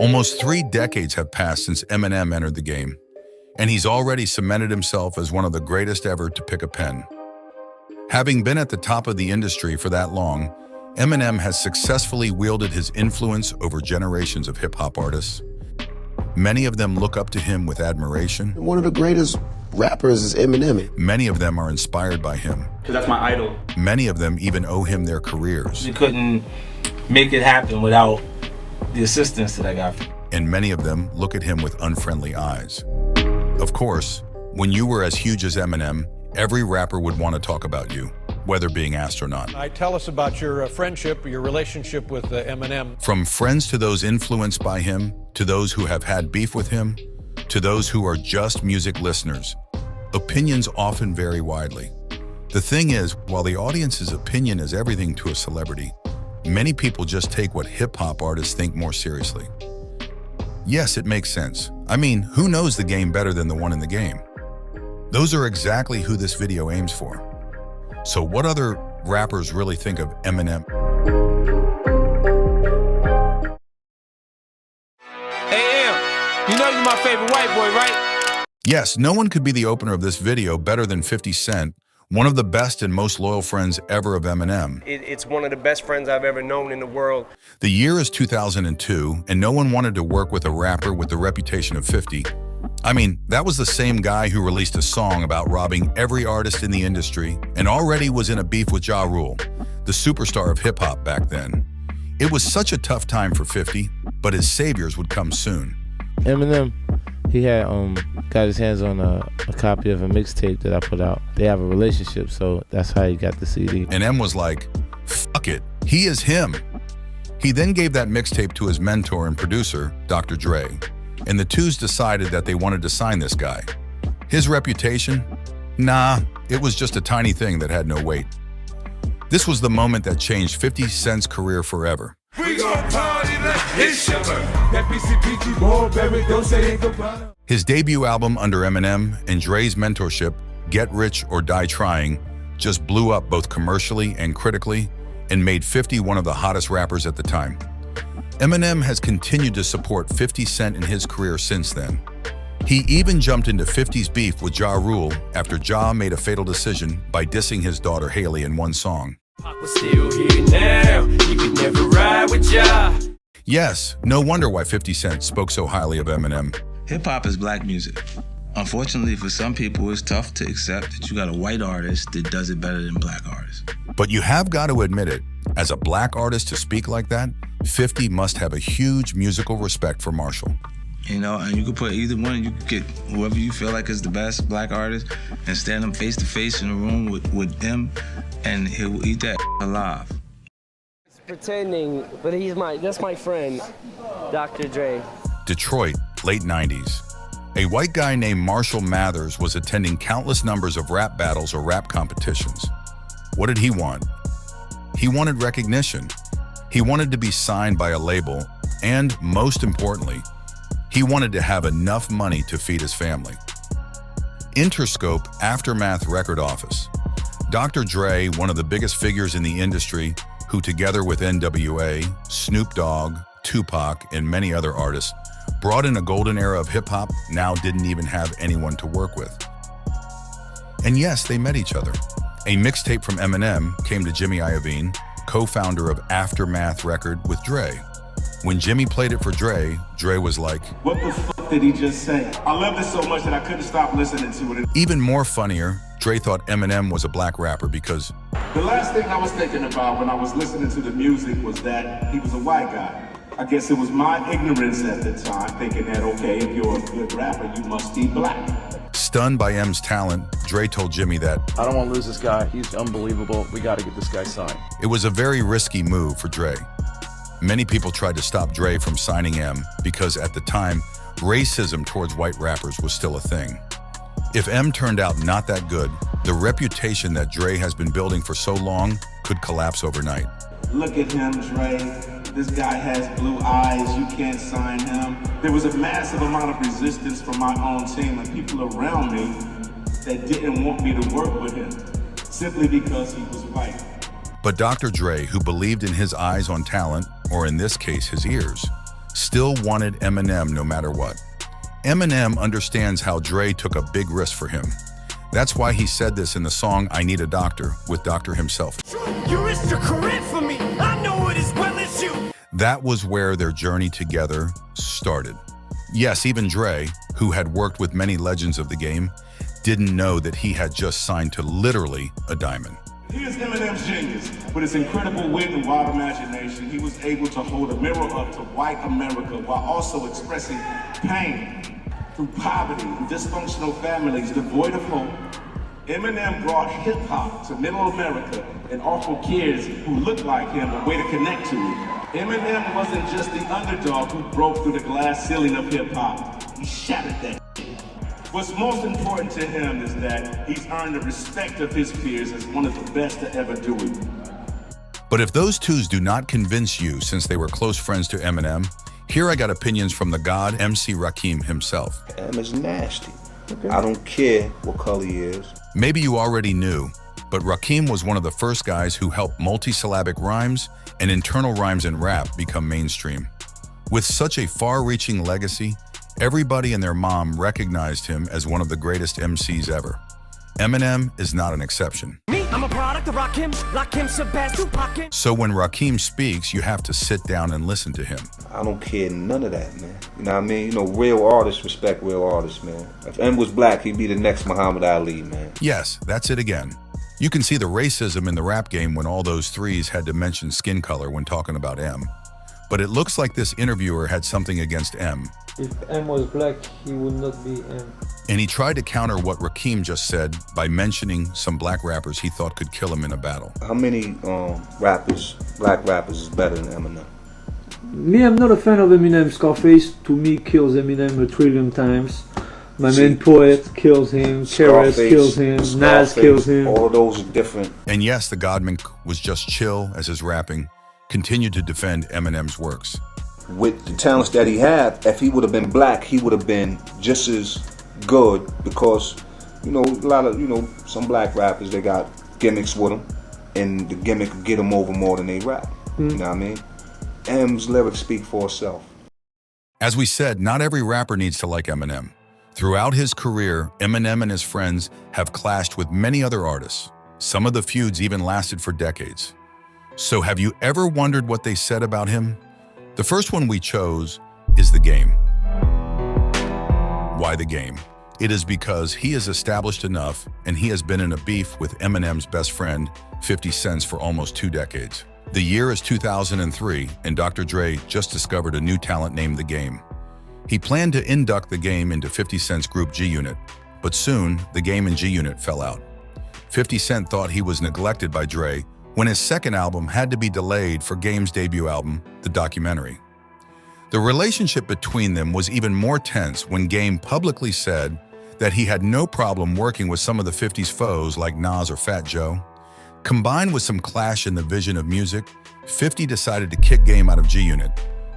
Almost 3 decades have passed since Eminem entered the game, and he's already cemented himself as one of the greatest ever to pick a pen. Having been at the top of the industry for that long, Eminem has successfully wielded his influence over generations of hip-hop artists. Many of them look up to him with admiration. One of the greatest rappers is Eminem. Many of them are inspired by him. That's my idol. Many of them even owe him their careers. We couldn't make it happen without the assistance that I got from him. And many of them look at him with unfriendly eyes. Of course, when you were as huge as Eminem, every rapper would want to talk about you, whether being asked or not. Tell us about your friendship, your relationship with Eminem. From friends to those influenced by him, to those who have had beef with him, to those who are just music listeners, opinions often vary widely. The thing is, while the audience's opinion is everything to a celebrity, many people just take what hip-hop artists think more seriously. Yes, it makes sense. I mean, who knows the game better than the one in the game? Those are exactly who this video aims for. So what other rappers really think of Eminem? Hey, Em, you know you're my favorite white boy, right? Yes, no one could be the opener of this video better than 50 Cent, one of the best and most loyal friends ever of Eminem. It's one of the best friends I've ever known in the world. The year is 2002, and no one wanted to work with a rapper with the reputation of 50. I mean, that was the same guy who released a song about robbing every artist in the industry and already was in a beef with Ja Rule, the superstar of hip-hop back then. It was such a tough time for 50, but his saviors would come soon. Eminem, he had got his hands on a copy of a mixtape that I put out. They have a relationship, so that's how he got the CD. And M was like, fuck it, he is him. He then gave that mixtape to his mentor and producer, Dr. Dre, and the twos decided that they wanted to sign this guy. His reputation? Nah, it was just a tiny thing that had no weight. This was the moment that changed 50 Cent's career forever. We gon' party like it's your birthday. That BCPG boy, baby, don't say it goodbye. His debut album under Eminem and Dre's mentorship, Get Rich or Die Trying, just blew up both commercially and critically and made 50 one of the hottest rappers at the time. Eminem has continued to support 50 Cent in his career since then. He even jumped into 50's beef with Ja Rule after Ja made a fatal decision by dissing his daughter Haley in one song. Still here now. You could never ride with Ja. Yes, no wonder why 50 Cent spoke so highly of Eminem. Hip-hop is black music. Unfortunately, for some people, it's tough to accept that you got a white artist that does it better than black artists. But you have got to admit it, as a black artist to speak like that, 50 must have a huge musical respect for Marshall. You know, and you could put either one, and you could get whoever you feel like is the best black artist and stand them face to face in a room with them, and he'll eat that alive. He's pretending, but that's my friend, Dr. Dre. Detroit, late 90s. A white guy named Marshall Mathers was attending countless numbers of rap battles or rap competitions. What did he want? He wanted recognition. He wanted to be signed by a label, and most importantly, he wanted to have enough money to feed his family. Interscope Aftermath Record Office. Dr. Dre, one of the biggest figures in the industry, who together with NWA, Snoop Dogg, Tupac, and many other artists, brought in a golden era of hip-hop, now didn't even have anyone to work with. And yes, they met each other. A mixtape from Eminem came to Jimmy Iovine, co-founder of Aftermath Record with Dre. When Jimmy played it for Dre, Dre was like, "What the fuck did he just say?" I loved it so much that I couldn't stop listening to it. Even more funnier, Dre thought Eminem was a black rapper because the last thing I was thinking about when I was listening to the music was that he was a white guy. I guess it was my ignorance at the time, thinking that, okay, if you're a good rapper, you must be black. Stunned by M's talent, Dre told Jimmy that, "I don't want to lose this guy. He's unbelievable. We got to get this guy signed." It was a very risky move for Dre. Many people tried to stop Dre from signing M because at the time, racism towards white rappers was still a thing. If M turned out not that good, the reputation that Dre has been building for so long could collapse overnight. Look at him, Dre. This guy has blue eyes. You can't sign him. There was a massive amount of resistance from my own team and people around me that didn't want me to work with him simply because he was white. But Dr. Dre, who believed in his eyes on talent, or in this case, his ears, still wanted Eminem no matter what. Eminem understands how Dre took a big risk for him. That's why he said this in the song I Need a Doctor with Dr. himself. You risked your career for me. I know it as well as you. That was where their journey together started. Yes, even Dre, who had worked with many legends of the game, didn't know that he had just signed to literally a diamond. Here's Eminem's genius. With his incredible wit and wild imagination, he was able to hold a mirror up to white America while also expressing pain through poverty and dysfunctional families devoid of hope. Eminem brought hip-hop to middle America and offered kids who looked like him a way to connect to it. Eminem wasn't just the underdog who broke through the glass ceiling of hip-hop. He shattered that. What's most important to him is that he's earned the respect of his peers as one of the best to ever do it. But if those twos do not convince you since they were close friends to Eminem, here I got opinions from the god MC Rakim himself. Em is nasty. I don't care what color he is. Maybe you already knew, but Rakim was one of the first guys who helped multisyllabic rhymes and internal rhymes in rap become mainstream. With such a far-reaching legacy, everybody and their mom recognized him as one of the greatest MCs ever. Eminem is not an exception. Me, I'm a product of Rakim, Sebastian Rakim. So when Rakim speaks, you have to sit down and listen to him. I don't care none of that, man. You know what I mean? You know, real artists respect real artists, man. If M was black, he'd be the next Muhammad Ali, man. Yes, that's it again. You can see the racism in the rap game when all those threes had to mention skin color when talking about M. But it looks like this interviewer had something against M. If M was black, he would not be M. And he tried to counter what Rakim just said by mentioning some black rappers he thought could kill him in a battle. How many black rappers is better than Eminem? Me, I'm not a fan of Eminem. Scarface, to me, kills Eminem a trillion times. My main poet kills him, KRS kills him, Nas kills him. All of those are different. And yes, the Godman was just chill as his rapping continued to defend Eminem's works. With the talents that he had, if he would have been black, he would have been just as good because, you know, a lot of, you know, some black rappers, they got gimmicks with them and the gimmick will get them over more than they rap. You know what I mean? M's lyrics speak for itself. As we said, not every rapper needs to like Eminem. Throughout his career, Eminem and his friends have clashed with many other artists. Some of the feuds even lasted for decades. So have you ever wondered what they said about him? The first one we chose is The Game. Why The Game? It is because he is established enough and he has been in a beef with Eminem's best friend, 50 Cent, for almost 2 decades. The year is 2003 and Dr. Dre just discovered a new talent named The Game. He planned to induct The Game into 50 Cent's group G Unit, but soon The Game and G Unit fell out. 50 Cent thought he was neglected by Dre when his second album had to be delayed for Game's debut album, The Documentary. The relationship between them was even more tense when Game publicly said that he had no problem working with some of the 50's foes like Nas or Fat Joe. Combined with some clash in the vision of music, 50 decided to kick Game out of G Unit.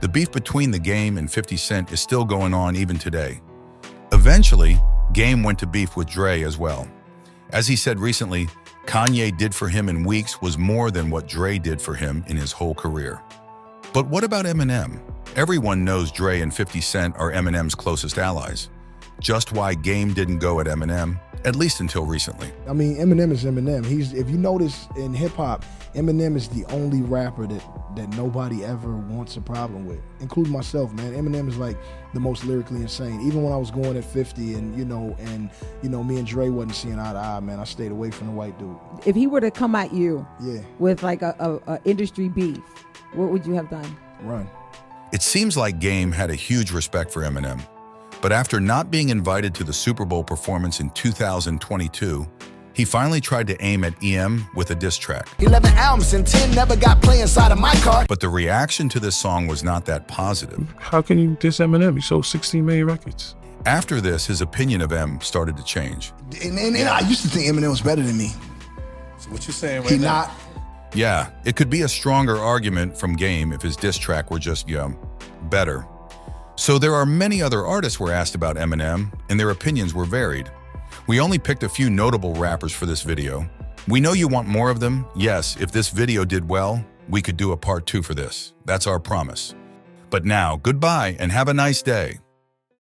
The beef between The Game and 50 Cent is still going on even today. Eventually, Game went to beef with Dre as well. As he said recently, Kanye did for him in weeks was more than what Dre did for him in his whole career. But what about Eminem? Everyone knows Dre and 50 Cent are Eminem's closest allies. Just why Game didn't go at Eminem, at least until recently. I mean, Eminem is Eminem. If you notice in hip hop, Eminem is the only rapper that nobody ever wants a problem with, including myself, man. Eminem is like the most lyrically insane. Even when I was going at 50 and me and Dre wasn't seeing eye to eye, man, I stayed away from the white dude. If he were to come at you yeah. with like a industry beef, what would you have done? Run. It seems like Game had a huge respect for Eminem. But after not being invited to the Super Bowl performance in 2022, he finally tried to aim at EM with a diss track. 11 albums and 10 never got play inside of my car. But the reaction to this song was not that positive. How can you diss Eminem? He sold 16 million records. After this, his opinion of M started to change. And I used to think Eminem was better than me. So what you saying right now? Not. Yeah, it could be a stronger argument from Game if his diss track were just, better. So there are many other artists were asked about Eminem, and their opinions were varied. We only picked a few notable rappers for this video. We know you want more of them. Yes, if this video did well, we could do a part 2 for this. That's our promise. But now, goodbye and have a nice day.